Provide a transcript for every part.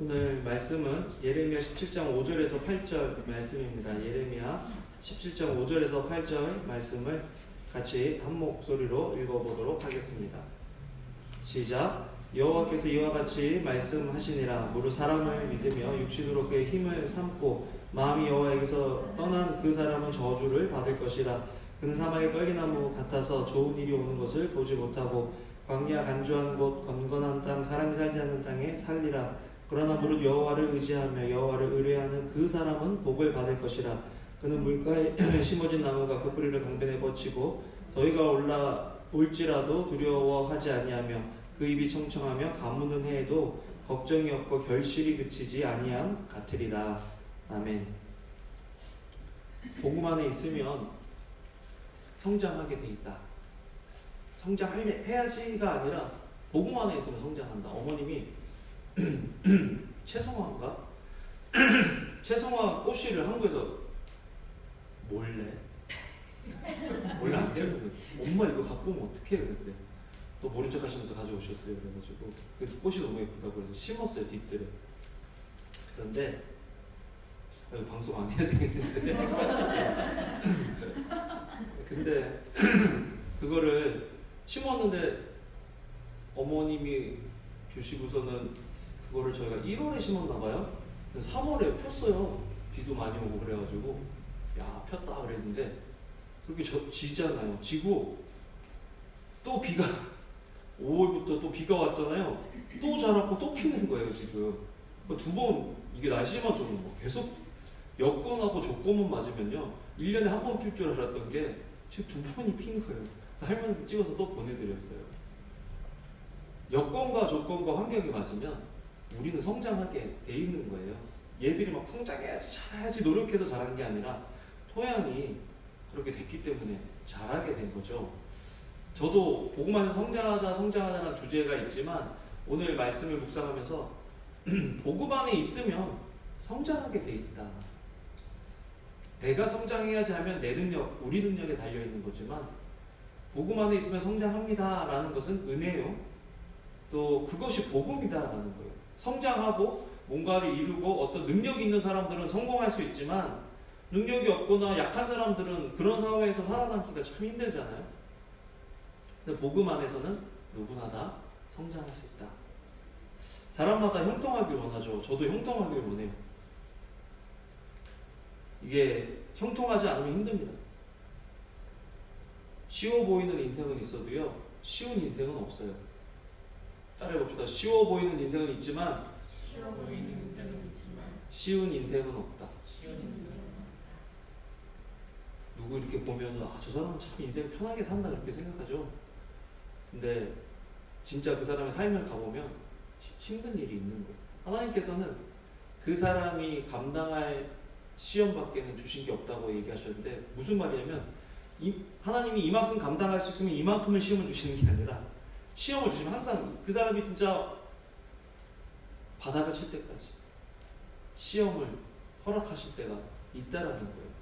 오늘 말씀은 예레미야 17장 5절에서 8절 말씀입니다. 예레미야 17장 5절에서 8절 말씀을 같이 한 목소리로 읽어보도록 하겠습니다. 시작. 여호와께서 이와 같이 말씀하시니라. 무릇 사람을 믿으며 육신으로 그의 힘을 삼고 마음이 여호와에게서 떠난 그 사람은 저주를 받을 것이라. 그는 사막의 떨기나무 같아서 좋은 일이 오는 것을 보지 못하고 광야 간주한 곳 건건한 땅 사람이 살지 않는 땅에 살리라. 그러나 무릇 여호와를 의지하며 여호와를 의뢰하는 그 사람은 복을 받을 것이라. 그는 물가에 심어진 나무가 그 뿌리를 강변에 뻗치고 더위가 올지라도 두려워하지 아니하며 그 입이 청청하며 가무는 해에도 걱정이 없고 결실이 그치지 아니함 같으리라. 아멘. 복음 안에 있으면 성장하게 돼 있다. 성장해야지가 아니라 복음 안에 있으면 성장한다. 어머님이 최성화인가? 최성화 꽃씨를 한국에서 몰래 안 되거든. 엄마 이거 갖고 오면 어떡해? 그랬대. 또 모른 척 하시면서 가져오셨어요. 그래가지고 그 꽃이 너무 예쁘다고 해서 심었어요. 뒷뜰에. 그런데 이거 방송 안 해야 되겠는데 근데 그거를 심었는데 어머님이 주시고서는 그거를 저희가 1월에 심었나봐요. 3월에 폈어요. 비도 많이 오고 그래가지고 야 폈다 그랬는데 그렇게 지잖아요. 지고 또 비가 5월부터 또 비가 왔잖아요. 또 자라고 또 피는 거예요 지금. 두 번 이게 날씨만 좋은 거 계속 여건하고 조건만 맞으면요 1년에 한 번 필 줄 알았던 게 지금 2번이 핀 거예요. 그래서 할머니께 찍어서 또 보내드렸어요. 여건과 조건과 환경이 맞으면 우리는 성장하게 돼 있는 거예요. 얘들이 막 성장해야지 잘해야지 노력해서 자란 게 아니라 토양이 그렇게 됐기 때문에 자라게 된 거죠. 저도 복음 안에서 성장하자는 주제가 있지만 오늘 말씀을 묵상하면서 복음 안에 있으면 성장하게 돼 있다. 내가 성장해야지 하면 내 능력, 우리 능력에 달려있는 거지만 복음 안에 있으면 성장합니다 라는 것은 은혜요. 또 그것이 복음이다 라는 거예요. 성장하고 뭔가를 이루고 어떤 능력이 있는 사람들은 성공할 수 있지만 능력이 없거나 약한 사람들은 그런 사회에서 살아남기가 참 힘들잖아요. 근데 복음 안에서는 누구나 다 성장할 수 있다. 사람마다 형통하길 원하죠. 저도 형통하길 원해요. 이게 형통하지 않으면 힘듭니다. 쉬워 보이는 인생은 있어도요 쉬운 인생은 없어요. 따라해봅시다. 쉬워 보이는 인생은 있지만 쉬운 인생은 없다. 누구 이렇게 보면 저 사람은 참 인생 편하게 산다 그렇게 생각하죠. 근데 진짜 그 사람의 삶을 가보면 힘든 일이 있는 거예요. 하나님께서는 그 사람이 감당할 시험밖에는 주신 게 없다고 얘기하셨는데 무슨 말이냐면 하나님이 이만큼 감당할 수 있으면 이만큼의 시험을 주시는 게 아니라 시험을 주시면 항상 그 사람이 진짜 바닥을 칠 때까지 시험을 허락하실 때가 있다라는 거예요.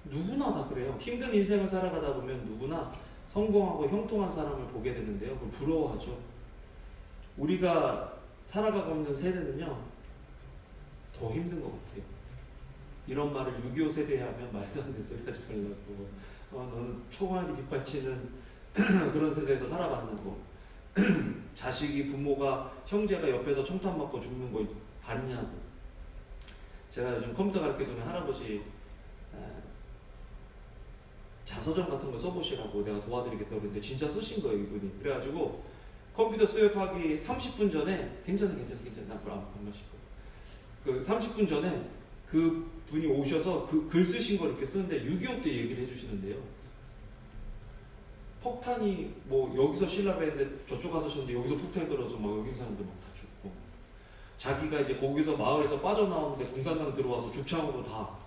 누구나 다 그래요. 힘든 인생을 살아가다 보면 누구나 성공하고 형통한 사람을 보게 되는데요. 그걸 부러워하죠. 우리가 살아가고 있는 세대는요 더 힘든 것 같아요. 이런 말을 6.25 세대에 하면 말도 안 되는 소리 하지 말라고. 너는 총알이 빗발치는 그런 세대에서 살아봤냐고. 자식이 부모가 형제가 옆에서 총탄 맞고 죽는 거 봤냐고. 제가 요즘 컴퓨터 가르쳐주는 할아버지 자서전 같은 거 써보시라고 내가 도와드리겠다고 그랬는데 진짜 쓰신 거예요 이분이. 그래가지고 컴퓨터 수업하기 30분 전에 괜찮아 나 그걸 안 마실 거예요. 그 30분 전에 그 분이 오셔서 그 글 쓰신 거 이렇게 쓰는데 6.25 때 얘기를 해주시는데요. 폭탄이 뭐 여기서 쉬려고 했는데 저쪽 가서 쉬는데 여기서 폭탄이 떨어져서 막 여기 사람들 막 다 죽고 자기가 이제 거기서 마을에서 빠져나오는데 공산당 들어와서 죽창으로 다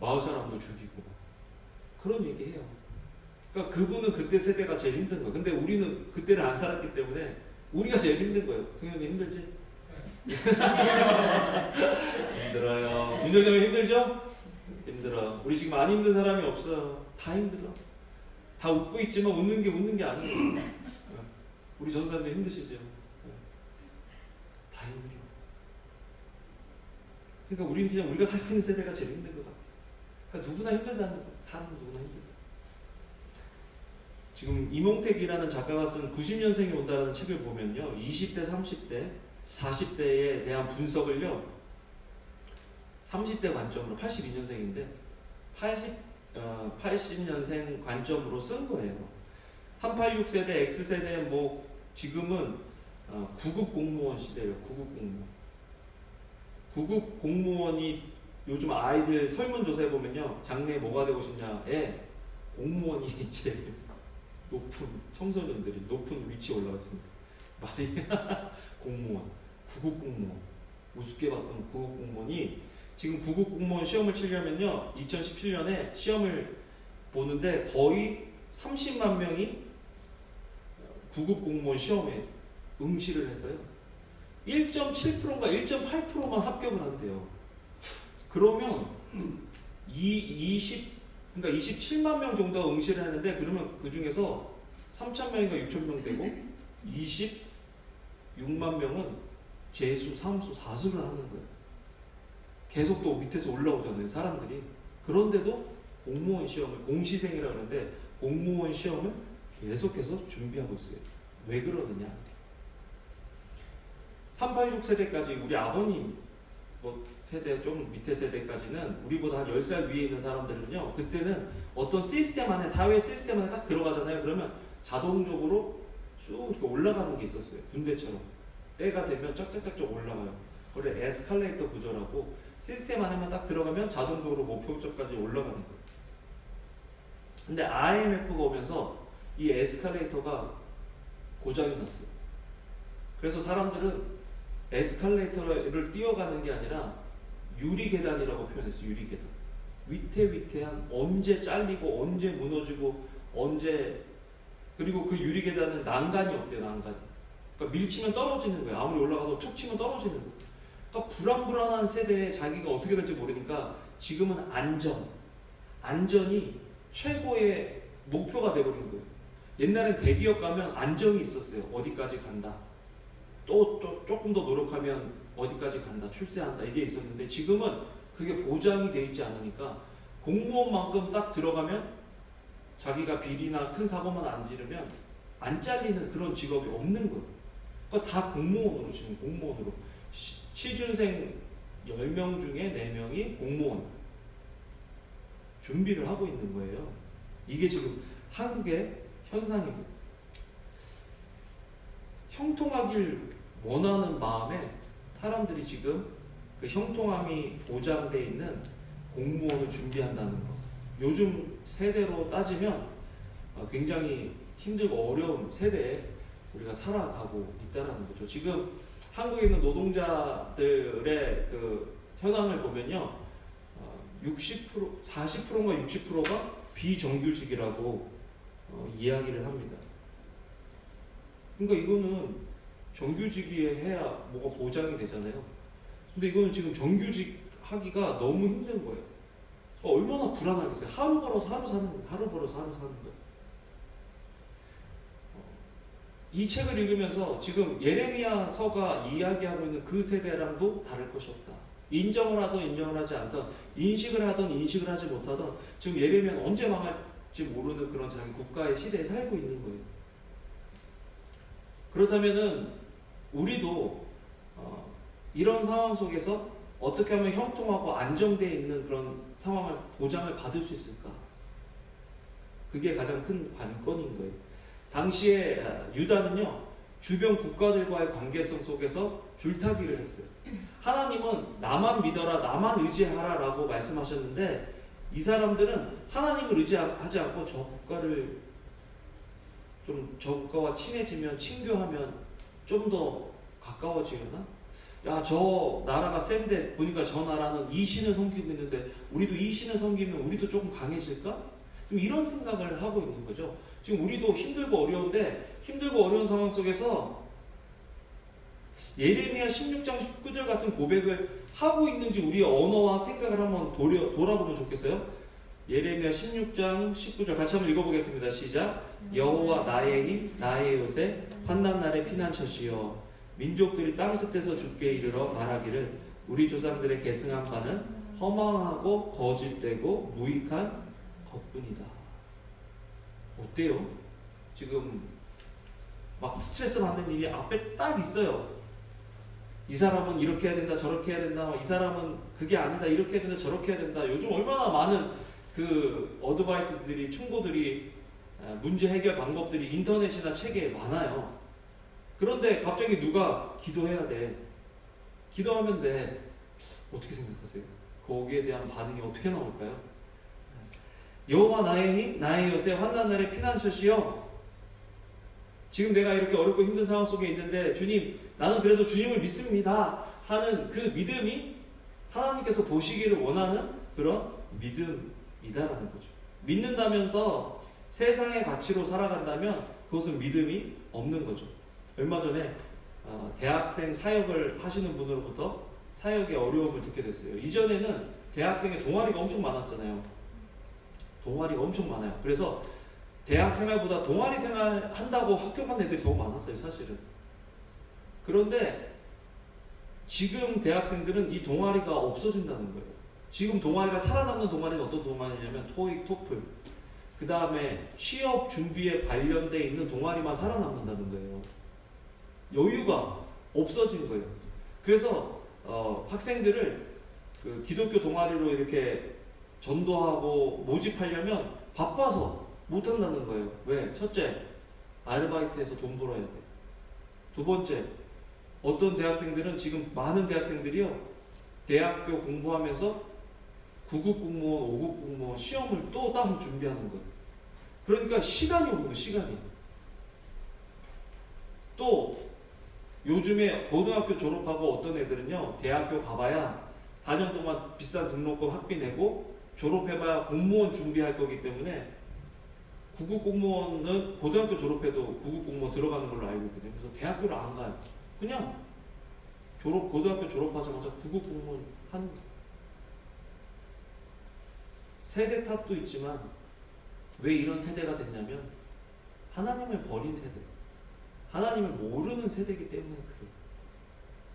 마을 사람들 죽이고 그런 얘기해요. 그러니까 그분은 그때 세대가 제일 힘든 거예요. 근데 우리는 그때를 안 살았기 때문에 우리가 제일 힘든 거예요. 성현이 힘들지? 힘들어요. 윤정이 힘들죠? 힘들어. 우리 지금 안 힘든 사람이 없어요. 다 힘들어. 다 웃고 있지만 웃는 게 아니에요. 우리 전사님들 힘드시죠? 다 힘들어. 그러니까 우리는 그냥 우리가 살고 있는 세대가 제일 힘든 것 같아요. 그러니까 누구나 힘들다는 거예요. 사람은 누구나 힘들다. 지금 이몽택이라는 작가가 쓴 90년생이 온다라는 책을 보면요, 20대, 30대, 40대에 대한 분석을요, 30대 관점으로 82년생인데 80년생 관점으로 쓴 거예요. 386세대, X세대, 뭐 지금은 9급 공무원 시대예요. 9급 공무원. 9급 공무원이 요즘 아이들 설문조사해 보면요, 장래에 뭐가 되고 싶냐에 공무원이 제일 높은, 청소년들이 높은 위치에 올라갔습니다. 말이야. 공무원, 9급 공무원, 우습게 봤던 9급 공무원이 지금 9급 공무원 시험을 치려면요, 2017년에 시험을 보는데 거의 30만 명이 9급 공무원 시험에 응시를 해서요, 1.7%인가 1.8%만 합격을 한대요. 그러면 그러니까 27만 명 정도가 응시를 했는데, 그러면 그 중에서 3,000명인가 6,000명 되고 26만 명은 재수, 삼수, 사수를 하는 거예요. 계속 또 밑에서 올라오잖아요, 사람들이. 그런데도 공무원 시험을, 공시생이라고 하는데 공무원 시험을 계속해서 준비하고 있어요. 왜 그러느냐? 386 세대까지, 우리 아버님 뭐 세대, 좀 밑에 세대까지는 우리보다 한 10살 위에 있는 사람들은요, 그때는 어떤 시스템 안에, 사회 시스템 안에 딱 들어가잖아요. 그러면 자동적으로 쭉 이렇게 올라가는 게 있었어요. 군대처럼. 때가 되면 쫙쫙쫙쫙 올라가요. 그걸 에스컬레이터 구조라고, 시스템 안에만 딱 들어가면 자동적으로 목표점까지 올라가는 거예요. 근데 IMF가 오면서 이 에스컬레이터가 고장이 났어요. 그래서 사람들은 에스컬레이터를 뛰어가는 게 아니라 유리 계단이라고 표현했어요. 유리 계단. 위태위태한, 언제 잘리고 언제 무너지고 언제, 그리고 그 유리 계단은 난간이 없대요. 난간. 그러니까 밀치면 떨어지는 거예요. 아무리 올라가도 툭 치면 떨어지는 거예요. 그러니까 불안불안한 세대에 자기가 어떻게 될지 모르니까 지금은 안전이 최고의 목표가 돼버린 거예요. 옛날엔 대기업 가면 안정이 있었어요. 어디까지 간다. 또 조금 더 노력하면 어디까지 간다, 출세한다, 이게 있었는데 지금은 그게 보장이 돼 있지 않으니까 공무원만큼 딱 들어가면 자기가 비리나 큰 사고만 안 지르면 안 잘리는 그런 직업이 없는 거예요. 그러니까 다 공무원으로, 지금 공무원으로. 취준생 10명 중에 4명이 공무원 준비를 하고 있는 거예요. 이게 지금 한국의 현상입니다. 형통하길 원하는 마음에 사람들이 지금 그 형통함이 보장되어 있는 공무원을 준비한다는 거. 요즘 세대로 따지면 굉장히 힘들고 어려운 세대에 우리가 살아가고 있다는 거죠. 지금 한국에 있는 노동자들의 그 현황을 보면요, 60%, 40%인가 60%가 비정규직이라고 이야기를 합니다. 그러니까 이거는 정규직이 해야 뭐가 보장이 되잖아요. 근데 이거는 지금 정규직 하기가 너무 힘든 거예요. 얼마나 불안하겠어요. 하루 벌어서 하루 사는 거예요. 하루 벌어서 하루 사는 거예요. 이 책을 읽으면서 지금 예레미야서가 이야기하고 있는 그 세대랑도 다를 것이 없다. 인정을 하든 인정을 하지 않든, 인식을 하든 인식을 하지 못하든, 지금 예레미야는 언제 망할지 모르는 그런 자기 국가의 시대에 살고 있는 거예요. 그렇다면은 우리도 이런 상황 속에서 어떻게 하면 형통하고 안정되어 있는 그런 상황을, 보장을 받을 수 있을까? 그게 가장 큰 관건인 거예요. 당시에 유다는요, 주변 국가들과의 관계성 속에서 줄타기를 했어요. 하나님은 나만 믿어라, 나만 의지하라 라고 말씀하셨는데, 이 사람들은 하나님을 의지하지 않고 저 국가를 좀, 저 국가와 친해지면, 친교하면 좀 더 가까워지려나? 야, 저 나라가 센데 보니까 저 나라는 이 신을 섬기고 있는데 우리도 이 신을 섬기면 우리도 조금 강해질까? 이런 생각을 하고 있는 거죠. 지금 우리도 힘들고 어려운데, 힘들고 어려운 상황 속에서 예레미야 16장 19절 같은 고백을 하고 있는지 우리의 언어와 생각을 한번 돌아보면 좋겠어요. 예레미야 16장 19절 같이 한번 읽어보겠습니다. 시작. 여호와 나의 힘, 나의 요새, 환난 날의 피난처시여, 민족들이 땅 끝에서 주께 이르러 말하기를 우리 조상들의 계승한 바는 허망하고 거짓되고 무익한 것뿐이다. 어때요? 지금 막 스트레스 받는 일이 앞에 딱 있어요. 이 사람은 이렇게 해야 된다, 저렇게 해야 된다. 이 사람은 그게 아니다, 이렇게 해야 된다, 저렇게 해야 된다. 요즘 얼마나 많은 그 어드바이스들이, 충고들이, 문제 해결 방법들이 인터넷이나 책에 많아요. 그런데 갑자기 누가 기도해야 돼. 기도하면 돼. 어떻게 생각하세요? 거기에 대한 반응이 어떻게 나올까요? 여호와 나의 힘, 나의 요새, 환난 날의 피난처시여. 지금 내가 이렇게 어렵고 힘든 상황 속에 있는데 주님, 나는 그래도 주님을 믿습니다 하는 그 믿음이 하나님께서 보시기를 원하는 그런 믿음이다라는 거죠. 믿는다면서 세상의 가치로 살아간다면 그것은 믿음이 없는 거죠. 얼마 전에 대학생 사역을 하시는 분으로부터 사역의 어려움을 듣게 됐어요. 이전에는 대학생의 동아리가 엄청 많았잖아요. 동아리가 엄청 많아요. 그래서 대학 생활보다 동아리 생활 한다고 학교 간 애들이 더 많았어요, 사실은. 그런데 지금 대학생들은 이 동아리가 없어진다는 거예요. 지금 동아리가 살아남는 동아리는 어떤 동아리냐면 토익, 토플, 그 다음에 취업 준비에 관련돼 있는 동아리만 살아남는다는 거예요. 여유가 없어진 거예요. 그래서 학생들을 그 기독교 동아리로 이렇게 전도하고 모집하려면 바빠서 못한다는 거예요. 왜? 첫째, 아르바이트해서 돈 벌어야 돼. 두 번째, 어떤 대학생들은, 지금 많은 대학생들이요, 대학교 공부하면서 9급 공무원, 5급 공무원 시험을 또 따로 준비하는 거예요. 그러니까 시간이 없는 거예요, 시간이. 또 요즘에 고등학교 졸업하고 어떤 애들은요, 대학교 가봐야 4년 동안 비싼 등록금 학비 내고 졸업해봐야 공무원 준비할 거기 때문에 9급 공무원은 고등학교 졸업해도 9급 공무원 들어가는 걸로 알고 있거든요. 그래서 대학교를 안 가요. 그냥 고등학교 졸업하자마자 9급 공무원 한 세대 탓도 있지만 왜 이런 세대가 됐냐면 하나님을 버린 세대, 하나님을 모르는 세대이기 때문에 그래요.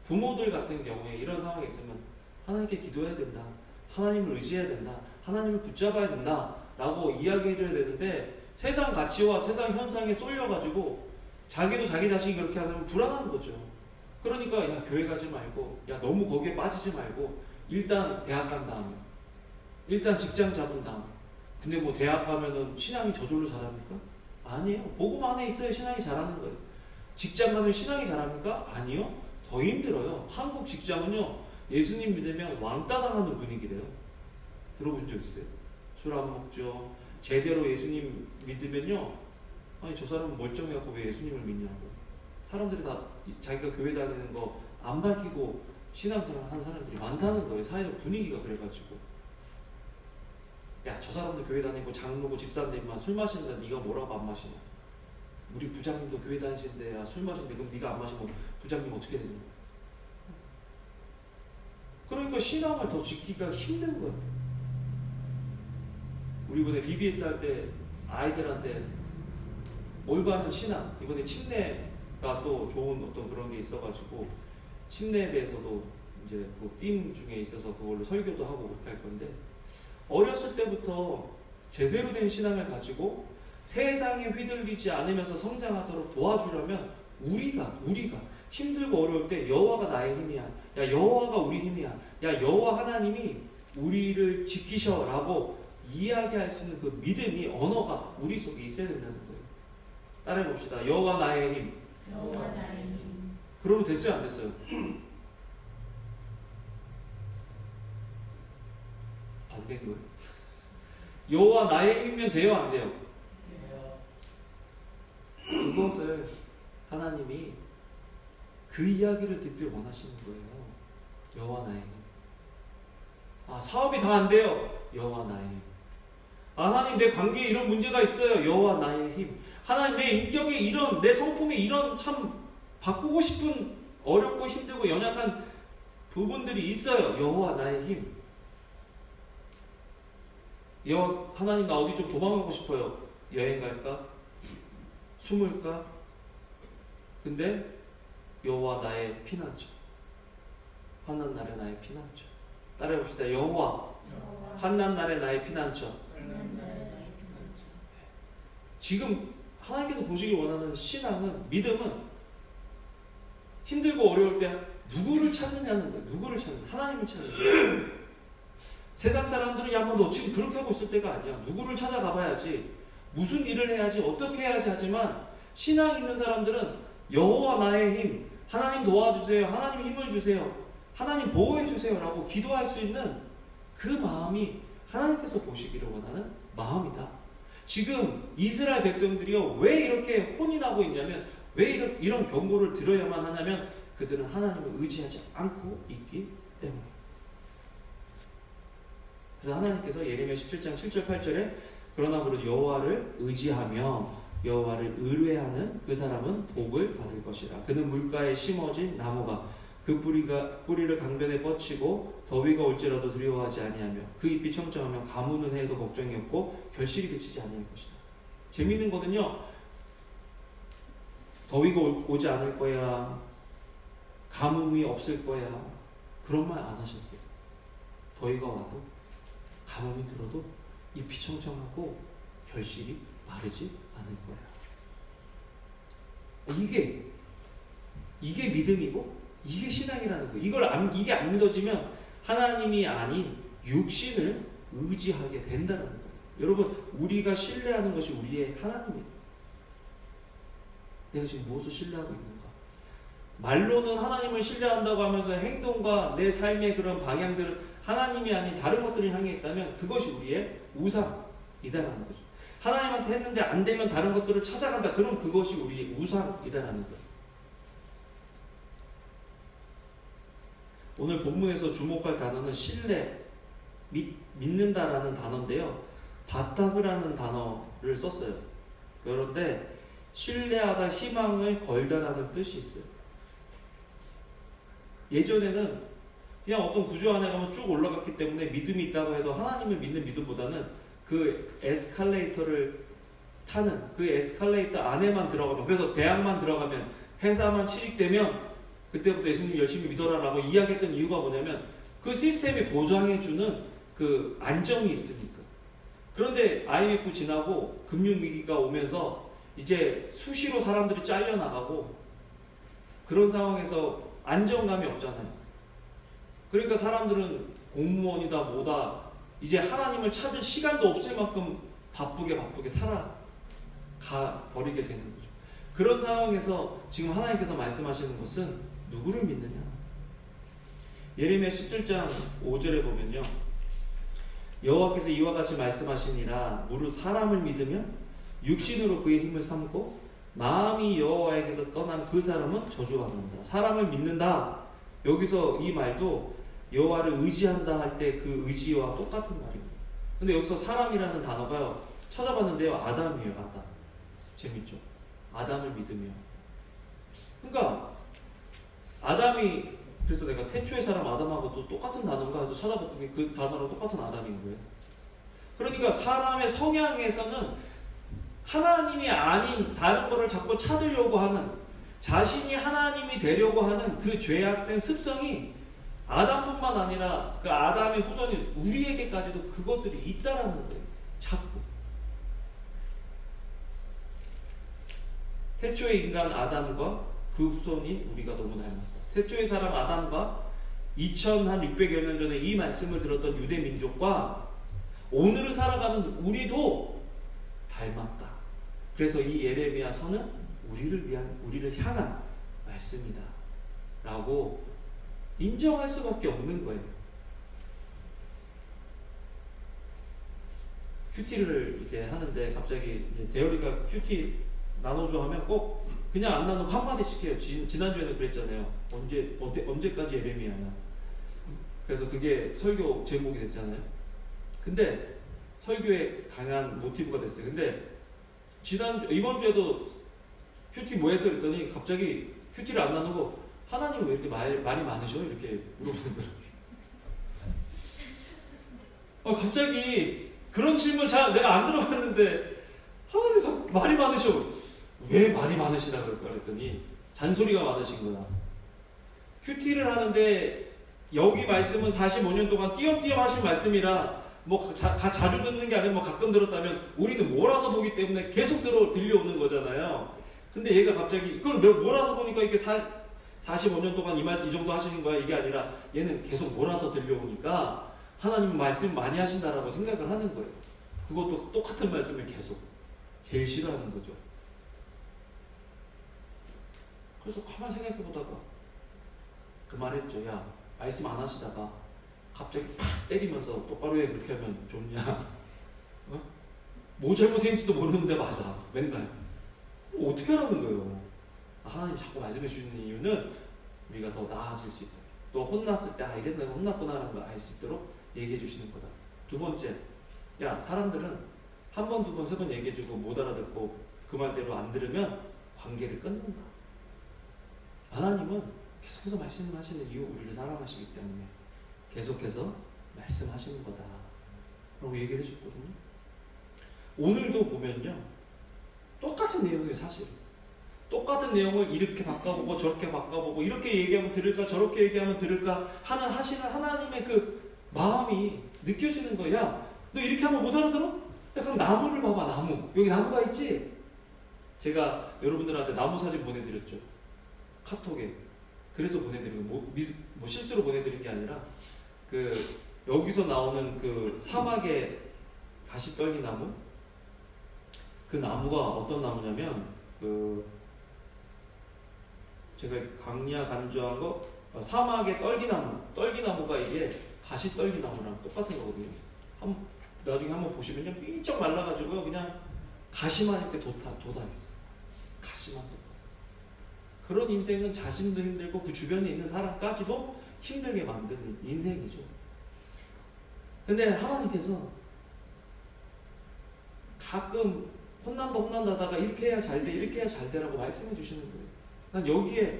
부모들 같은 경우에 이런 상황이 있으면 하나님께 기도해야 된다, 하나님을 의지해야 된다, 하나님을 붙잡아야 된다 라고 이야기해줘야 되는데 세상 가치와 세상 현상에 쏠려가지고 자기도 자기 자신이 그렇게 하면 불안한 거죠. 그러니까 야, 교회 가지 말고, 야, 너무 거기에 빠지지 말고 일단 대학 간 다음에, 일단 직장 잡은 다음에. 근데 뭐 대학 가면은 신앙이 저절로 자랍니까? 아니에요. 복음 안에 있어야 신앙이 자라는 거예요. 직장 가면 신앙이 자랍니까? 아니요. 더 힘들어요. 한국 직장은요, 예수님 믿으면 왕따 당하는 분위기래요. 들어본 적 있어요? 술 안 먹죠. 제대로 예수님 믿으면요, 아니 저 사람은 멀쩡해갖고 왜 예수님을 믿냐고. 사람들이 다 자기가 교회 다니는 거 안 밝히고 신앙생활 하는 사람들이 많다는 거예요. 사회적 분위기가 그래가지고. 야, 저 사람도 교회 다니고 장로고 집사인데만 술 마시는데 네가 뭐라고 안 마시냐. 우리 부장님도 교회 다니시는데 야, 술 마시는데 그럼 네가 안 마시면 부장님 어떻게 되냐. 그러니까 신앙을 더 지키기가 힘든 거예요. 우리 이번에 BBS 할 때 아이들한테 올바른 신앙, 이번에 침례가 또 좋은 어떤 그런 게 있어가지고 침례에 대해서도 이제 그 빔 중에 있어서 그걸로 설교도 하고 그렇게 할 건데, 어렸을 때부터 제대로 된 신앙을 가지고 세상에 휘둘리지 않으면서 성장하도록 도와주려면 우리가 힘들고 어려울 때 여호와가 나의 힘이야, 야 여호와가 우리 힘이야, 야 여호와 하나님이 우리를 지키셔라고 이야기할 수 있는 그 믿음이, 언어가 우리 속에 있어야 된다는 거예요. 따라해 봅시다. 여호와 나의 힘. 여호와 나의 힘. 그러면 됐어요, 안 됐어요? 안 된 거예요. 여호와 나의 힘이면 돼요, 안 돼요? 그것을 하나님이 그 이야기를 듣길 원하시는 거예요. 여호와 나의 힘. 아, 사업이 다 안 돼요. 여호와 나의 힘. 하나님, 내 관계에 이런 문제가 있어요. 여호와 나의 힘. 하나님, 내 인격에 이런, 내 성품에 이런 참 바꾸고 싶은 어렵고 힘들고 연약한 부분들이 있어요. 여호와 나의 힘. 하나님, 나 어디 좀 도망가고 싶어요. 여행 갈까? 숨을까? 근데 여호와 나의 피난처. 환난 날에 나의 피난처. 따라해봅시다. 여호와 환난 날에 나의 피난처. 지금 하나님께서 보시기 원하는 신앙은, 믿음은 힘들고 어려울 때 누구를 찾느냐는 거예요. 누구를 찾느냐. 하나님을 찾는 거예요. 세상 사람들은 야, 너 지금 그렇게 하고 있을 때가 아니야. 누구를 찾아가 봐야지. 무슨 일을 해야지. 어떻게 해야지 하지만 신앙 있는 사람들은 여호와 나의 힘, 하나님 도와주세요. 하나님 힘을 주세요. 하나님 보호해 주세요. 라고 기도할 수 있는 그 마음이 하나님께서 보시기를 원하는 마음이다. 지금 이스라엘 백성들이요, 왜 이렇게 혼이 나고 있냐면, 왜 이런 경고를 들어야만 하냐면 그들은 하나님을 의지하지 않고 있기 때문에. 그래서 하나님께서 예레미야 17장 7절 8절에 그러나 무릇 여호와를 의지하며 여호와를 의뢰하는 그 사람은 복을 받을 것이라. 그는 물가에 심어진 나무가 그 뿌리를 강변에 뻗치고 더위가 올지라도 두려워하지 아니하며 그 잎이 청청하며 가무는 해도 걱정이 없고 결실이 그치지 아니할 것이다. 재미있는 거는요, 더위가 오지 않을 거야, 가뭄이 없을 거야, 그런 말 안 하셨어요. 더위가 와도 가뭄이 들어도 잎이 청청하고 결실이 마르지 않을 거야. 이게 믿음이고 이게 신앙이라는 거예요. 이게 안 믿어지면 하나님이 아닌 육신을 의지하게 된다는 거예요. 여러분, 우리가 신뢰하는 것이 우리의 하나님이에요. 내가 지금 무엇을 신뢰하고 있는가? 말로는 하나님을 신뢰한다고 하면서 행동과 내 삶의 그런 방향들은 하나님이 아닌 다른 것들을 향해 있다면 그것이 우리의 우상이다라는 거죠. 하나님한테 했는데 안 되면 다른 것들을 찾아간다. 그럼 그것이 우리의 우상이다라는 거예요. 오늘 본문에서 주목할 단어는 신뢰, 믿는다라는 단어인데요. 바타그라는 단어를 썼어요. 그런데 신뢰하다, 희망을 걸다라는 뜻이 있어요. 예전에는 그냥 어떤 구조 안에 가면 쭉 올라갔기 때문에 믿음이 있다고 해도 하나님을 믿는 믿음보다는 그 에스컬레이터를 타는 그 에스컬레이터 안에만 들어가면, 그래서 대학만 들어가면, 회사만 취직되면 그때부터 예수님 열심히 믿어라라고 이야기했던 이유가 뭐냐면 그 시스템이 보장해주는 그 안정이 있으니까. 그런데 IMF 지나고 금융위기가 오면서 이제 수시로 사람들이 잘려나가고 그런 상황에서 안정감이 없잖아요. 그러니까 사람들은 공무원이다 뭐다 이제 하나님을 찾을 시간도 없을 만큼 바쁘게 살아가 버리게 되는 거죠. 그런 상황에서 지금 하나님께서 말씀하시는 것은 누구를 믿느냐? 예레미야 17장 5절에 보면요, 여호와께서 이와 같이 말씀하시니라. 무릇 사람을 믿으면 육신으로 그의 힘을 삼고 마음이 여호와에게서 떠난 그 사람은 저주받는다. 사람을 믿는다. 여기서 이 말도 여호와를 의지한다 할 때 그 의지와 똑같은 말입니다. 근데 여기서 사람이라는 단어가 찾아봤는데요, 아담이에요. 아담. 재밌죠? 아담을 믿으며. 그러니까 아담이, 그래서 내가 태초의 사람 아담하고도 똑같은 단어인가 해서 찾아봤더니 그 단어로 똑같은 아담인 거예요. 그러니까 사람의 성향에서는 하나님이 아닌 다른 거를 자꾸 찾으려고 하는, 자신이 하나님이 되려고 하는 그 죄악된 습성이 아담뿐만 아니라 그 아담의 후손인 우리에게까지도 그것들이 있다라는 거예요. 자꾸. 태초의 인간 아담과 그 후손이 우리가 너무 닮았다. 태초의 사람 아담과 2600여 년 전에 이 말씀을 들었던 유대 민족과 오늘을 살아가는 우리도 닮았다. 그래서 이 예레미야 서는 우리를 향한 말씀이다 라고 인정할 수밖에 없는 거예요. 큐티를 이제 하는데 갑자기 이제 대열이가 큐티 나눠줘 하면 꼭 그냥 안 나누고 한마디씩 해요. 지난주에는 그랬잖아요. 언제까지 예레미야냐. 그래서 그게 설교 제목이 됐잖아요. 근데 설교에 강한 모티브가 됐어요. 근데 이번 주에도 큐티 뭐 했어? 그랬더니 갑자기 큐티를 안 나누고 하나님 왜 이렇게 말이 많으셔? 이렇게 물어보는 거예요. 갑자기 그런 질문 내가 안 들어봤는데 하나님 말이 많으셔. 왜 말이 많으시다 그럴까? 그랬더니 잔소리가 많으신 거야. 큐티를 하는데 여기 말씀은 45년 동안 띄엄띄엄 하신 말씀이라 뭐 자주 듣는 게 아니라 뭐 가끔 들었다면 우리는 몰아서 보기 때문에 계속 들려오는 거잖아요. 근데 얘가 갑자기 이걸 몰아서 보니까 이게 45년 동안 이 정도 하시는 거야 이게 아니라 얘는 계속 몰아서 들려오니까 하나님은 말씀 많이 하신다라고 생각을 하는 거예요. 그것도 똑같은 말씀을 계속 제일 싫어하는 거죠. 그래서 가만히 생각해보다가 그 말했죠. 야, 말씀 안 하시다가 갑자기 팍 때리면서 똑바로 해 그렇게 하면 좋냐? 어? 뭐 잘못했는지도 모르는데 맞아. 맨날. 어떻게 하라는 거예요? 하나님 자꾸 말씀해 주시는 이유는 우리가 더 나아질 수 있도록, 또 혼났을 때 이래서 내가 혼났구나라는 걸 알 수 있도록 얘기해 주시는 거다. 두 번째, 야, 사람들은 한 번, 두 번, 세 번 얘기해 주고 못 알아듣고 그 말대로 안 들으면 관계를 끊는다. 하나님은 계속해서 말씀하시는 이유, 우리를 사랑하시기 때문에 계속해서 말씀하시는 거다 라고 얘기를 해줬거든요. 오늘도 보면요, 똑같은 내용이에요. 사실은 똑같은 내용을 이렇게 바꿔보고 저렇게 바꿔보고 이렇게 얘기하면 들을까 저렇게 얘기하면 들을까 하시는 하나님의 그 마음이 느껴지는 거야. 야, 너 이렇게 하면 못 알아들어? 야, 그럼 나무를 봐봐. 나무, 여기 나무가 있지? 제가 여러분들한테 나무 사진 보내드렸죠, 카톡에. 그래서 보내드린 거, 뭐 실수로 보내드린 게 아니라 그 여기서 나오는 그 사막의 가시떨기 나무, 그 나무가 어떤 나무냐면 그 제가 강야 간주한 거 사막의 떨기나무가 이게 가시떨기나무랑 똑같은 거거든요. 나중에 한번 보시면요, 삐쩍 말라가지고요 그냥 가시만 이렇게 돋아있어. 가시만 돋아있어. 그런 인생은 자신도 힘들고 그 주변에 있는 사람까지도 힘들게 만드는 인생이죠. 근데 하나님께서 가끔 혼난다다가 이렇게 해야 잘 돼, 이렇게 해야 잘 되라고 말씀해 주시는 거예요. 난 여기에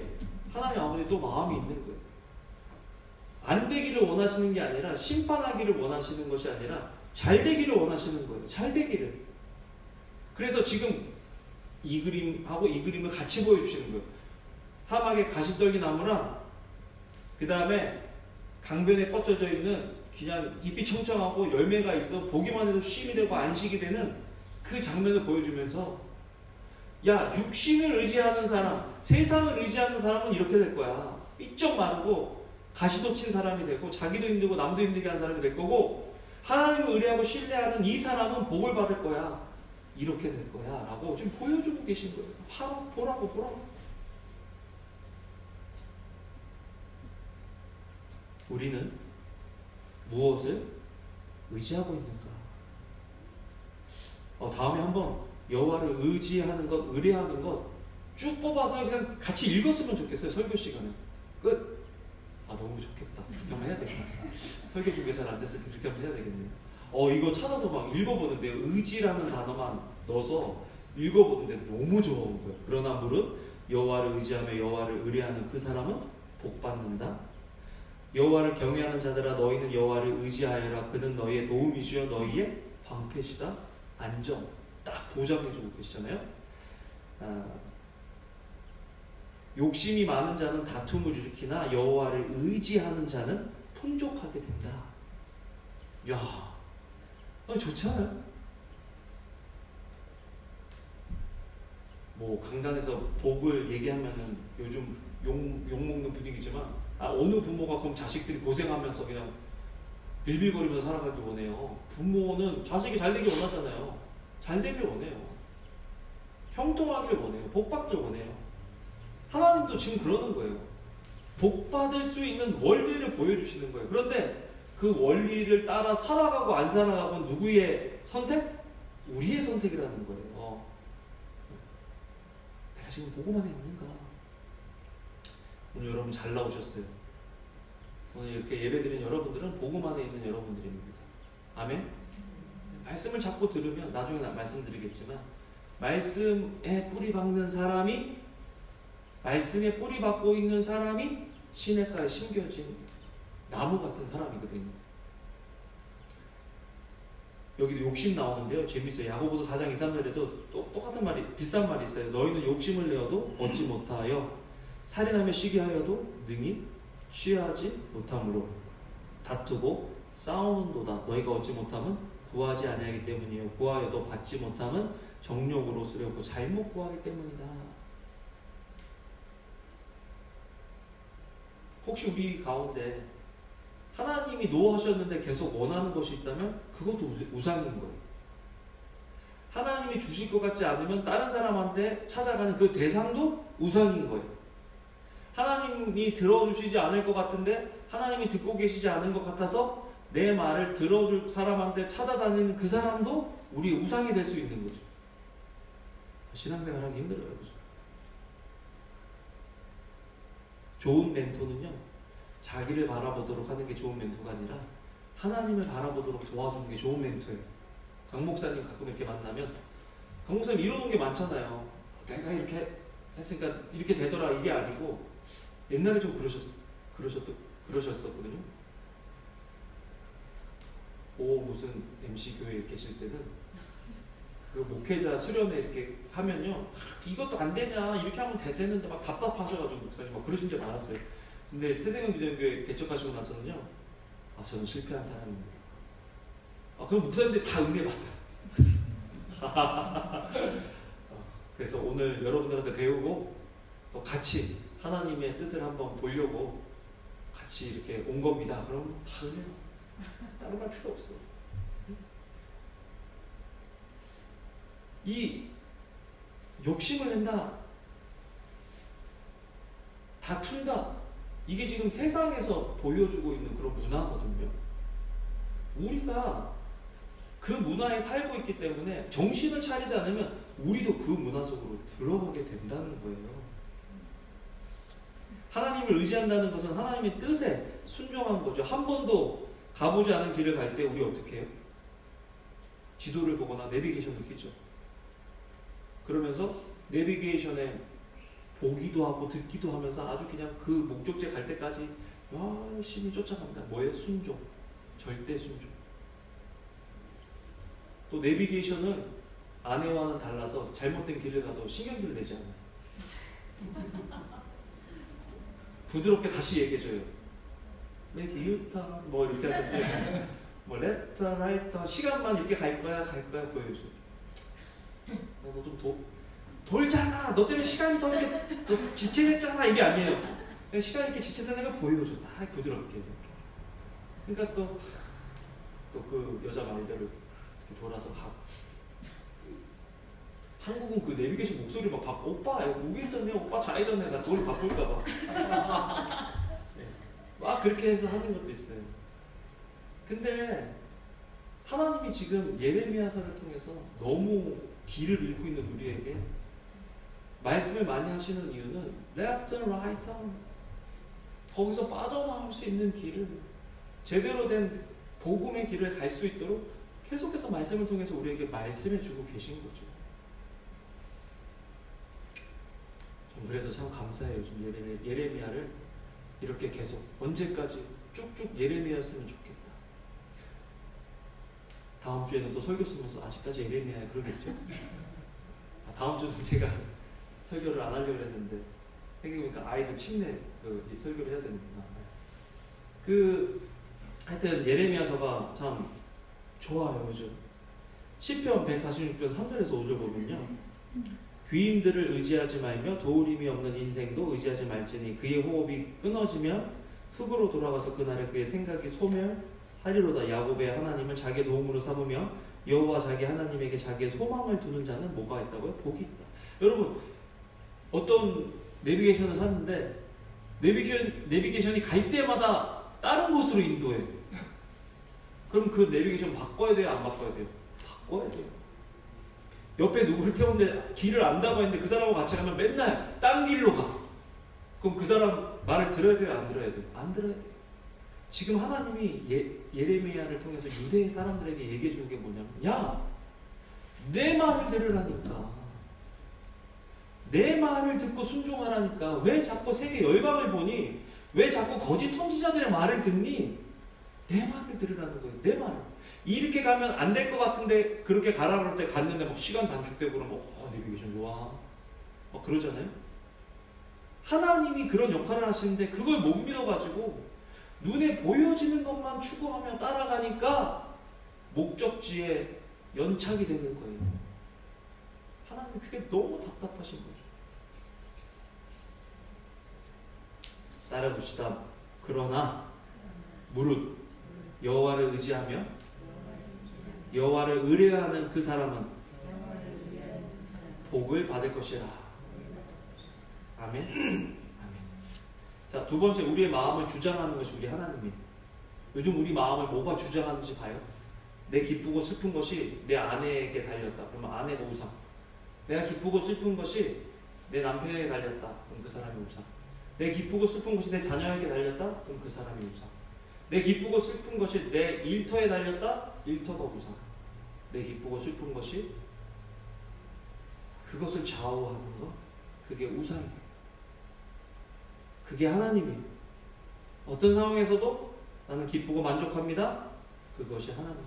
하나님 아버지도 마음이 있는 거예요. 안 되기를 원하시는 게 아니라, 심판하기를 원하시는 것이 아니라 잘 되기를 원하시는 거예요. 잘 되기를. 그래서 지금 이 그림하고 이 그림을 같이 보여주시는 거예요. 사막의 가시떨기 나무랑 그 다음에 강변에 뻗쳐져 있는 그냥 잎이 청청하고 열매가 있어 보기만 해도 쉼이 되고 안식이 되는 그 장면을 보여주면서, 야, 육신을 의지하는 사람, 세상을 의지하는 사람은 이렇게 될 거야. 삐쩍 마르고 가시돋친 사람이 되고 자기도 힘들고 남도 힘들게 하는 사람이 될 거고, 하나님을 의뢰하고 신뢰하는 이 사람은 복을 받을 거야. 이렇게 될 거야 라고 지금 보여주고 계신 거예요. 보라고. 우리는 무엇을 의지하고 있는가? 다음에 한번 여호와를 의지하는 것, 의뢰하는 것 쭉 뽑아서 그냥 같이 읽었으면 좋겠어요. 설교 시간에 끝. 너무 좋겠다. 그렇게 한번 해야 되겠다. 설교 준비가 잘 안 됐을 때 그렇게 한번 해야 되겠네요. 이거 찾아서 막 읽어보는데요, 의지라는 단어만 넣어서 읽어보는데 너무 좋은 거예요. 그러나 무릇 여호와를 의지하며 여호와를 의뢰하는 그 사람은 복 받는다. 여호와를 경외하는 자들아, 너희는 여호와를 의지하여라. 그는 너희의 도움이시여 너희의 방패시다. 안정 딱 보장해주고 계시잖아요. 욕심이 많은 자는 다툼을 일으키나 여호와를 의지하는 자는 풍족하게 된다. 야, 좋잖아요. 뭐 강단에서 복을 얘기하면은 요즘 욕 먹는 분위기지만, 어느 부모가 그럼 자식들이 고생하면서 그냥 빌빌거리면서 살아가길 원해요. 부모는 자식이 잘 되길 원하잖아요. 잘 되길 원해요. 형통하길 원해요. 복 받길 원해요. 하나님도 지금 그러는 거예요. 복 받을 수 있는 원리를 보여주시는 거예요. 그런데 그 원리를 따라 살아가고 안 살아가고는 누구의 선택? 우리의 선택이라는 거예요. 내가 지금 보고만 있는가? 오늘 여러분 잘 나오셨어요. 오늘 이렇게 예배드린 여러분들은 복음 안에 있는 여러분들입니다. 아멘? 말씀을 자꾸 들으면, 나중에 말씀드리겠지만, 말씀에 뿌리 박는 사람이, 말씀에 뿌리 박고 있는 사람이 시냇가에 심겨진 나무 같은 사람이거든요. 여기도 욕심 나오는데요, 재밌어요. 야고보서 4장 2, 3절에도 똑같은 말이, 비슷한 말이 있어요. 너희는 욕심을 내어도 얻지 못하여 살인하며 쉬게 하여도 능히 취하지 못함으로 다투고 싸우는도다. 너희가 얻지 못함은 구하지 아니하기 때문이요 구하여도 받지 못함은 정욕으로 쓰려고 잘못 구하기 때문이다. 혹시 우리 가운데 하나님이 노하셨는데 계속 원하는 것이 있다면 그것도 우상인 거예요. 하나님이 주실 것 같지 않으면 다른 사람한테 찾아가는 그 대상도 우상인 거예요. 하나님이 들어주시지 않을 것 같은데 하나님이 듣고 계시지 않은 것 같아서 내 말을 들어줄 사람한테 찾아다니는 그 사람도 우리 우상이 될 수 있는 거죠. 신앙생활 하기 힘들어요. 그죠? 좋은 멘토는요, 자기를 바라보도록 하는 게 좋은 멘토가 아니라 하나님을 바라보도록 도와주는 게 좋은 멘토예요. 강 목사님 가끔 이렇게 만나면 강 목사님 이러는 게 많잖아요. 내가 이렇게 했으니까 이렇게 되더라 이게 아니고 옛날에 좀 그러셨었거든요. 무슨 MC 교회에 계실 때는 그 목회자 수련회 이렇게 하면요, 이것도 안 되냐 이렇게 하면 되는데 막 답답하셔가지고 목사님 막 그러신 적 많았어요. 근데 새생명 기존교회 개척하시고 나서는요, 저는 실패한 사람입니다. 그럼 목사님들 다 은혜 받아요. 그래서 오늘 여러분들한테 배우고 또 같이 하나님의 뜻을 한번 보려고 같이 이렇게 온 겁니다. 그럼 다 은혜 다른 말 필요 없어. 이 욕심을 낸다, 다툰다, 이게 지금 세상에서 보여주고 있는 그런 문화거든요. 우리가 그 문화에 살고 있기 때문에 정신을 차리지 않으면 우리도 그 문화 속으로 들어가게 된다는 거예요. 하나님을 의지한다는 것은 하나님의 뜻에 순종한 거죠. 한 번도 가보지 않은 길을 갈 때 우리 어떻게 해요? 지도를 보거나 내비게이션을 켜죠. 그러면서 내비게이션에 보기도 하고 듣기도 하면서 아주 그냥 그 목적지에 갈 때까지 열심히 쫓아간다. 뭐예요? 순종. 절대 순종. 또 내비게이션은 아내와는 달라서 잘못된 길을 가도 신경질 내지 않아요. 부드럽게 다시 얘기해줘요. Make U-turn 뭐 이렇게 하든지 뭐 left, right 시간만 이렇게 갈 거야 보여줘. 너 좀 돌잖아. 너 때문에 시간이 더 이렇게 더 지체됐잖아. 이게 아니에요. 그냥 시간이 이렇게 지체되는 걸 보여줘. 다 부드럽게 이렇게. 그러니까 또 그 여자 말대로 이렇게 돌아서 가고. 한국은 그 내비게이션 목소리 막 바꿔. 오빠 우회전해, 오빠 좌회전해. 나 돌 바꿀까봐. 네. 막 그렇게 해서 하는 것도 있어요. 근데 하나님이 지금 예레미야서를 통해서 너무 길을 잃고 있는 우리에게 말씀을 많이 하시는 이유는 left, right, 거기서 빠져나올 수 있는 길을, 제대로 된 복음의 길을 갈 수 있도록 계속해서 말씀을 통해서 우리에게 말씀해 주고 계신 거죠. 그래서 참 감사해요. 좀 예레미야를 이렇게 계속 언제까지 쭉쭉 예레미야였으면 좋겠다. 다음 주에는 또 설교 쓰면서 아직까지 예레미야에 그러겠죠? 다음 주는 제가 설교를 안 하려고 했는데 생각해보니까 아이들 침례 그 설교를 해야 되는구나. 하여튼 예레미야서가 참 좋아요. 요즘 시편 146편 3절에서 5절 보면요, 귀인들을 의지하지 말며 도울 힘이 없는 인생도 의지하지 말지니 그의 호흡이 끊어지면 흙으로 돌아가서 그날에 그의 생각이 소멸하리로다. 야곱의 하나님을 자기의 도움으로 삼으며 여호와 자기 하나님에게 자기의 소망을 두는 자는 뭐가 있다고요? 복이 있다. 여러분, 어떤 내비게이션을 샀는데 내비게이션이 갈 때마다 다른 곳으로 인도해요. 그럼 그 내비게이션 바꿔야 돼요? 안 바꿔야 돼요? 바꿔야 돼요. 옆에 누구를 태웠는데 길을 안다고 했는데 그 사람하고 같이 가면 맨날 딴 길로 가. 그럼 그 사람 말을 들어야 돼요? 안 들어야 돼요? 안 들어야 돼요. 지금 하나님이 예레미야를 통해서 유대 사람들에게 얘기해 주는 게 뭐냐면, 야, 내 말을 들으라니까. 내 말을 듣고 순종하라니까. 왜 자꾸 세계 열방을 보니? 왜 자꾸 거짓 선지자들의 말을 듣니? 내 말을 들으라는 거예요. 내 말을. 이렇게 가면 안 될 것 같은데 그렇게 가라 그럴 때 갔는데 막 시간 단축되고 그러면 내비게이션 좋아. 막 그러잖아요. 하나님이 그런 역할을 하시는데 그걸 못 믿어가지고 눈에 보여지는 것만 추구하며 따라가니까 목적지에 연착이 되는 거예요. 하나님 그게 너무 답답하신 거죠. 따라봅시다. 그러나 무릇 여호와를 의지하며 여호와를 의뢰하는 그 사람은 복을 받을 것이라. 아멘. 아멘. 자, 두 번째, 우리의 마음을 주장하는 것이 우리 하나님이에요. 요즘 우리 마음을 뭐가 주장하는지 봐요. 내 기쁘고 슬픈 것이 내 아내에게 달렸다. 그러면 아내가 우상. 내가 기쁘고 슬픈 것이 내 남편에게 달렸다. 그럼 그 사람이 우상. 내 기쁘고 슬픈 것이 내 자녀에게 달렸다. 그럼 그 사람이 우상. 내 기쁘고 슬픈 것이 내 일터에 달렸다. 일터가 우상. 내 기쁘고 슬픈 것이 그것을 좌우하는 거, 그게 우상이에요. 그게 하나님이에요. 어떤 상황에서도 나는 기쁘고 만족합니다. 그것이 하나님.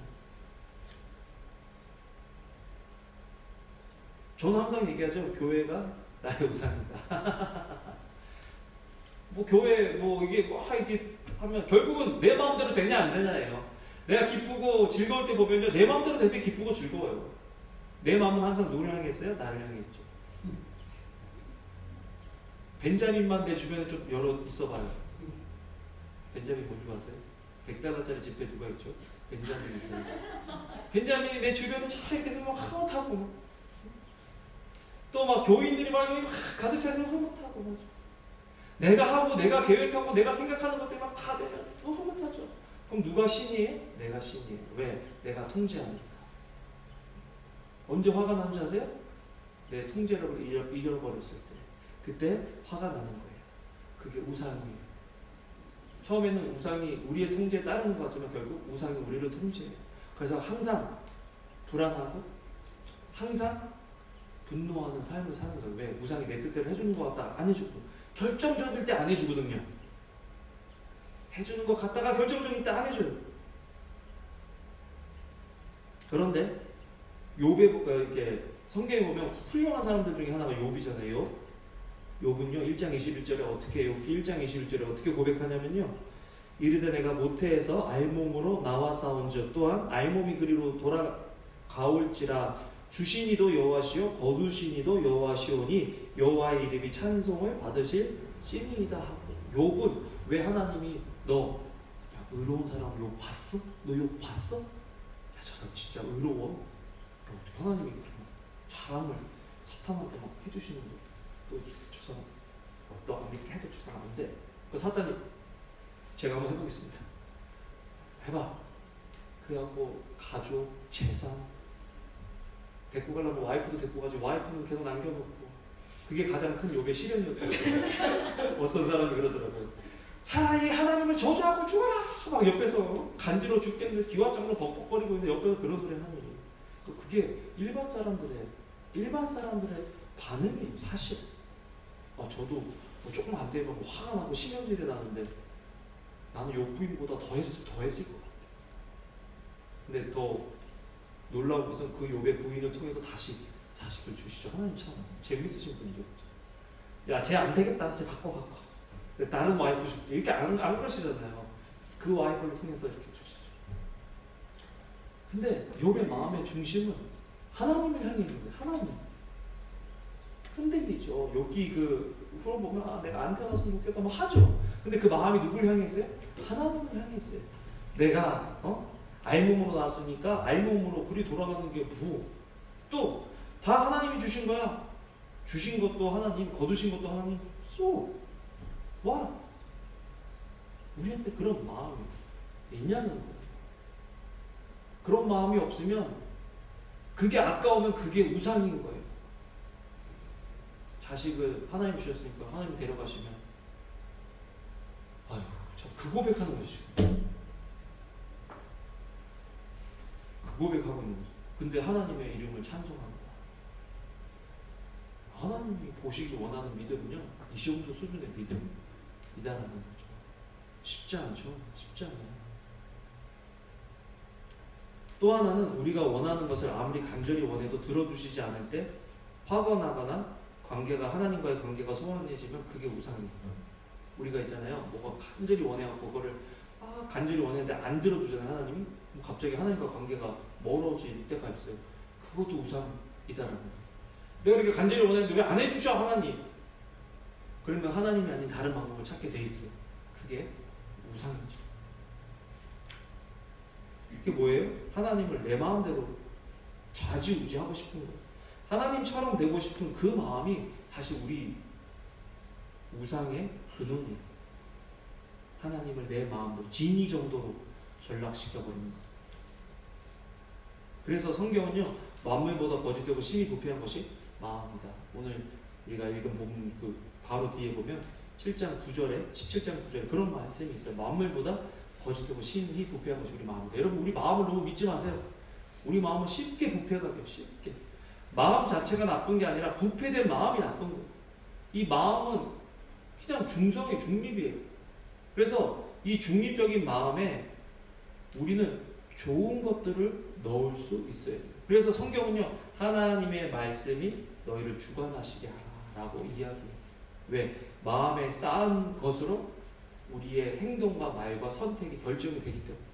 저는 항상 얘기하죠. 교회가 나의 우상이다. 뭐 교회 이게 이게 하면 결국은 내 마음대로 되냐 안 되냐예요. 내가 기쁘고 즐거울 때 보면요, 내 마음대로 될 때 기쁘고 즐거워요. 내 마음은 항상 누구를 향해 있어요? 나를 향해 있죠. 벤자민만 내 주변에 좀 여러 있어봐요. 벤자민 뭔지 아세요? $100짜리 지폐 누가 있죠? 벤자민 있잖아요. 벤자민이 내 주변에 잘 이렇게 서면 흐뭇하고, 또 막 교인들이 막 가득 차서 흐뭇하고, 내가 하고 내가 계획하고 내가 생각하는 것들이 막 다 되면 또 흐뭇하죠. 그럼 누가 신이에요? 내가 신이에요. 왜? 내가 통제하니까. 언제 화가 나는지 아세요? 내 통제력을 잃어버렸을 때. 그때 화가 나는 거예요. 그게 우상이에요. 처음에는 우상이 우리의 통제에 따르는 것 같지만 결국 우상이 우리를 통제해요. 그래서 항상 불안하고 항상 분노하는 삶을 사는 거예요. 왜? 우상이 내 뜻대로 해주는 것 같다 안 해주고, 결정적일 때 안 해주거든요. 해주는 것 같다가 결정적일 때 안 해줘요. 그런데 욥에 이렇게 성경에 보면 훌륭한 사람들 중에 하나가 욥이잖아요. 욥은요 1장 21절에 어떻게 욥기 1장 21절에 어떻게 고백하냐면요, 이르되 내가 모태에서 알몸으로 나와 싸운즉 또한 알몸이 그리로 돌아가올지라 주시니도 여호와시요 거두시니도 여호와시오니 여호와의 이름이 찬송을 받으실 찐이다 하고. 욥은 왜 하나님이 너 의로운 사람 욥 봤어? 너 욥 봤어? 야, 저 사람 진짜 의로워. 어떻게 하나님이 그런 자랑을 사탄한테 막 해주시는 거? 저 사람 너 안 믿게 해도 저 사람 안 돼. 그 사탄이 제가 한번 해보겠습니다. 해봐. 그래갖고 가족, 재산 데리고 가려면 와이프도 데리고 가지, 와이프는 계속 남겨놓고. 그게 가장 큰 욥의 시련이었어요. 어떤 사람이 그러더라고요. 차라리 하나님을 저주하고 죽어라! 막 옆에서 간지러워 죽겠는데 기와장으로 벅벅거리고 있는데 옆에서 그런 소리 하니. 그게 일반 사람들의 반응이에요, 사실. 저도 조금 안 되면 화가 나고 신경질이 나는데 나는 욥 부인보다 더 했을 것 같아. 근데 더 놀라운 것은 그 욥의 부인을 통해서 다시 자식을 주시죠. 하나님 참 재밌으신 분이죠. 야, 쟤 안 되겠다. 쟤 바꿔. 다른 와이프 줄게. 이렇게 안 그러시잖아요. 그 와이프를 통해서 이렇게 주시죠. 근데 욥의 마음의 중심은 하나님을 향해 있는 거예요. 하나님. 흔들리죠. 욥기 그 후로 보면 내가 안 태어났으면 좋겠다 뭐 하죠. 근데 그 마음이 누굴 향해 있어요? 하나님을 향해 있어요. 내가 알몸으로 나왔으니까 알몸으로 굴이 돌아가는 게 뭐? 또 다 하나님이 주신 거야. 주신 것도 하나님, 거두신 것도 하나님. So what? 우리한테 그런 마음이 있냐는 거예요. 그런 마음이 없으면 그게 아까우면 그게 우상인 거예요. 자식을 하나님 주셨으니까 하나님 데려가시면 아유 참 그 고백하는 거지. 그 고백하고 있는 거죠. 근데 하나님의 이름을 찬송하는 거야. 하나님이 보시기 원하는 믿음은요, 이 정도 수준의 믿음이다라는 거죠. 쉽지 않죠. 쉽지 않아요. 또 하나는 우리가 원하는 것을 아무리 간절히 원해도 들어주시지 않을 때 화가 나거나 관계가 하나님과의 관계가 소원해지면 그게 우상이에요. 우리가 있잖아요. 뭐가 간절히 원해갖고 그거를 간절히 원했는데 안 들어주잖아요. 하나님이. 뭐 갑자기 하나님과 관계가 멀어질 때가 있어요. 그것도 우상이다라는 거예요. 내가 이렇게 간절히 원했는데 왜 안 해주셔 하나님? 그러면 하나님이 아닌 다른 방법을 찾게 돼 있어요. 그게 우상이죠. 이게 뭐예요? 하나님을 내 마음대로 좌지우지하고 싶은 거예요. 하나님처럼 되고 싶은 그 마음이 다시 우리 우상의 근원이에요. 하나님을 내 마음으로 진이 정도로 전락시켜버리는 거예요. 그래서 성경은요, 만물보다 거짓되고 심히 부패한 것이 마음이다. 오늘 우리가 읽은 본문 그 바로 뒤에 보면 7장 9절에 17장 9절에 그런 말씀이 있어요. 만물보다 거짓되고 심히 부패한 것이 우리 마음이다. 여러분, 우리 마음을 너무 믿지 마세요. 우리 마음은 쉽게 부패가 돼요. 쉽게. 마음 자체가 나쁜 게 아니라 부패된 마음이 나쁜 거예요. 이 마음은 그냥 중성의 중립이에요. 그래서 이 중립적인 마음에 우리는 좋은 것들을 넣을 수 있어요. 그래서 성경은요, 하나님의 말씀이 너희를 주관하시게 하라고 이야기해요. 왜? 마음에 쌓은 것으로 우리의 행동과 말과 선택이 결정이 되기 때문에.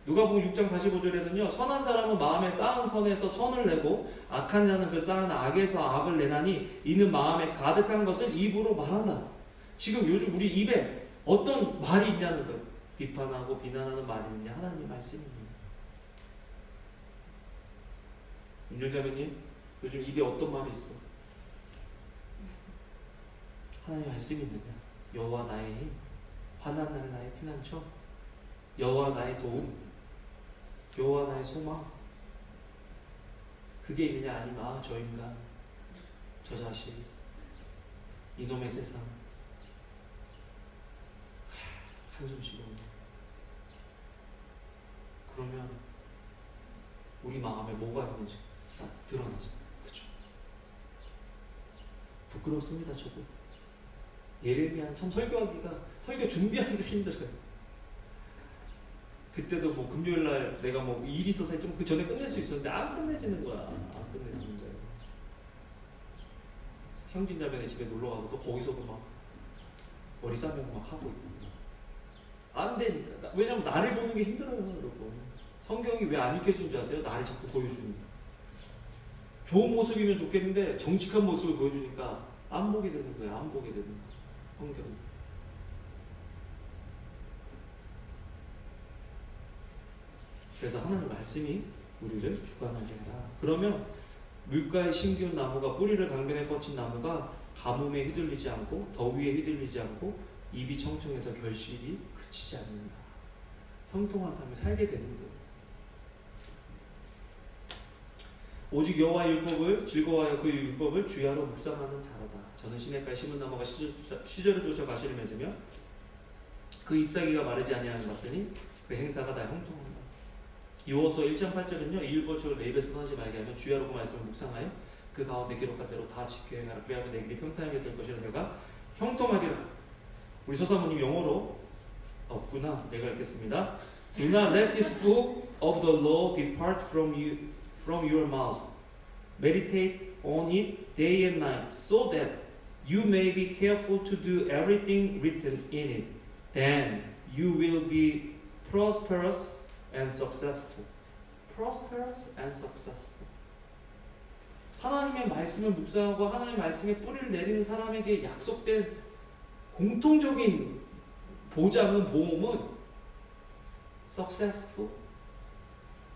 누가복음 6장 45절에는요, 선한 사람은 마음에 쌓은 선에서 선을 내고 악한 자는 그 쌓은 악에서 악을 내나니 이는 마음에 가득한 것을 입으로 말한다. 지금 요즘 우리 입에 어떤 말이 있냐는 거예요. 비판하고 비난하는 말이 있느냐? 하나님의 말씀이 있느냐? 윤정자매님, 요즘 입에 어떤 말이 있어? 하나님의 말씀이 있느냐? 여호와 나의 힘, 환난 날에 나의 피난처, 여호와 나의 도움, 여호와 나의 소망. 그게 있느냐? 아니면 저 인간, 저 자식, 이놈의 세상, 한숨 쉬고. 그러면 우리 마음에 뭐가 있는지 다 드러나죠. 그죠? 부끄럽습니다. 저도 예레미야 참 설교 준비하기가 힘들어요. 그때도 뭐 금요일날 내가 뭐 일이 있어서 좀 그 전에 끝낼 수 있었는데 안 끝내지는 거야. 안 끝내지는 거야. 형진자매네 집에 놀러 가고 또 거기서도 막 머리 싸매고 막 하고 있고. 안 되니까. 왜냐면 나를 보는 게 힘들어요, 여러분. 성경이 왜 안 읽혀지는 줄 아세요? 나를 자꾸 보여주니까. 좋은 모습이면 좋겠는데 정직한 모습을 보여주니까 안 보게 되는 거예요. 안 보게 되는 거예요. 성경이. 그래서 하나님 말씀이 우리를 주관하게 해라. 그러면 물가에 심기운 나무가 뿌리를 강변에 뻗친 나무가 가뭄에 휘둘리지 않고 더위에 휘둘리지 않고 입이 청청해서 결실이 그치지 않는다. 형통한 삶을 살게 되는 거예요. 오직 여호와의 율법을 즐거워하여 그 율법을 주야로 묵상하는 자로다. 저는 시냇가에 심은 나무가 시절을 쫓아 가시를 맺으며 그 잎사귀가 마르지 아니하는 것 같더니 그 행사가 다 형통한다. 요호수아 1장 8절은요, 이 율법책을 내 입에서 떠나지 말게 하면 주야로 그 말씀을 묵상하여 그 가운데 기록한 대로 다 지켜야 하라. 그리하면 내 길이 평탄하게 될 것이라. 내가 형통하리라. 우리 서사모님 영어로 없구나. 내가 읽겠습니다. Do not let this book of the law depart from your mouth. Meditate on it day and night, so that you may be careful to do everything written in it. Then you will be prosperous and successful. Prosperous and successful. 하나님의 말씀을 묵상하고 하나님의 말씀에 뿌리를 내리는 사람에게 약속된 공통적인 보장은, 보험은 successful,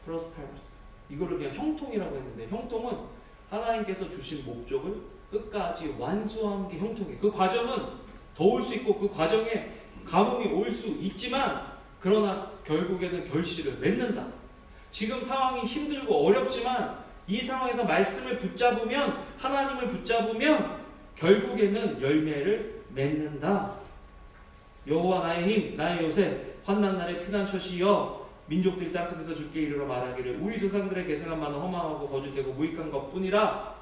prosperous. 이거를 그냥 형통이라고 했는데, 형통은 하나님께서 주신 목적을 끝까지 완수하는 게 형통이에요. 그 과정은 더울 수 있고 그 과정에 가뭄이 올 수 있지만, 그러나 결국에는 결실을 맺는다. 지금 상황이 힘들고 어렵지만 이 상황에서 말씀을 붙잡으면, 하나님을 붙잡으면 결국에는 열매를 맺는다. 여호와 나의 힘, 나의 요새, 환난 날의 피난처시여, 민족들이 땅끝에서 주께 이르러 말하기를 우리 조상들의 계승한 만은 허망하고 거짓되고 무익한 것뿐이라.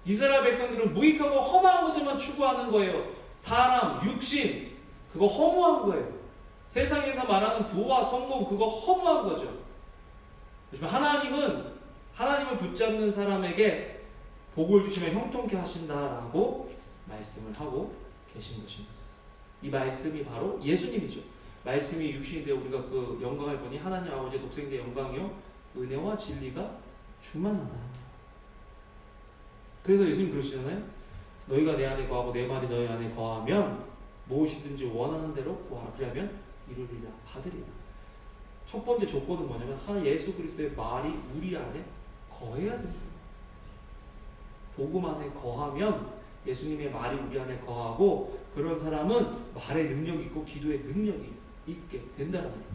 이스라엘 백성들은 무익하고 허망한 것들만 추구하는 거예요. 사람, 육신, 그거 허무한 거예요. 세상에서 말하는 부와 성공, 그거 허무한 거죠. 하지만 하나님은, 하나님을 붙잡는 사람에게 복을 주시며 형통케 하신다라고 말씀을 하고 계신 것입니다. 이 말씀이 바로 예수님이죠. 말씀이 육신이 되어 우리가 그 영광을 보니 하나님 아버지의 독생자의 영광이요 은혜와 진리가 충만하다. 그래서 예수님 그러시잖아요. 너희가 내 안에 거하고 내 말이 너희 안에 거하면 무엇이든지 원하는 대로 구하라. 그러면 이루리라 받으리라. 첫 번째 조건은 뭐냐면 하나 예수 그리스도의 말이 우리 안에 거해야 됩니다. 복음 안에 거하면 예수님의 말이 우리 안에 거하고 그런 사람은 말의 능력이 있고 기도의 능력이 있게 된다는 거예요.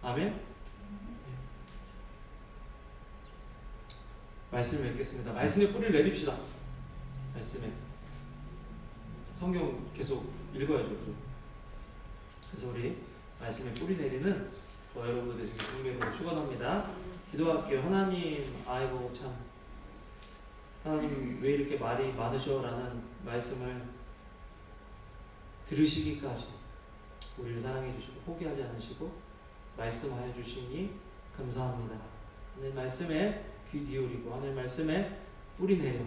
아멘. 말씀을 맺겠습니다. 말씀에 뿌리를 내립시다. 말씀에 성경 계속 읽어야죠. 그죠? 그래서 우리 말씀에 뿌리 내리는 저 여러분들 되시길 주님으로 축원합니다. 기도할게요. 하나님, 아이고 참 하나님 왜 이렇게 말이 많으셔? 라는 말씀을 들으시기까지 우리를 사랑해 주시고 포기하지 않으시고 말씀하여 주시니 감사합니다. 하나님 말씀에 귀 기울이고 하나님 말씀에 뿌리 내려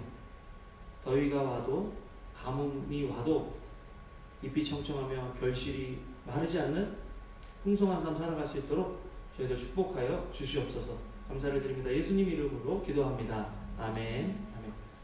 더위가 와도 가뭄이 와도 잎이 청청하며 결실이 마르지 않는 풍성한 삶 살아갈 수 있도록 저희들 축복하여 주시옵소서. 감사를 드립니다. 예수님 이름으로 기도합니다. 아멘.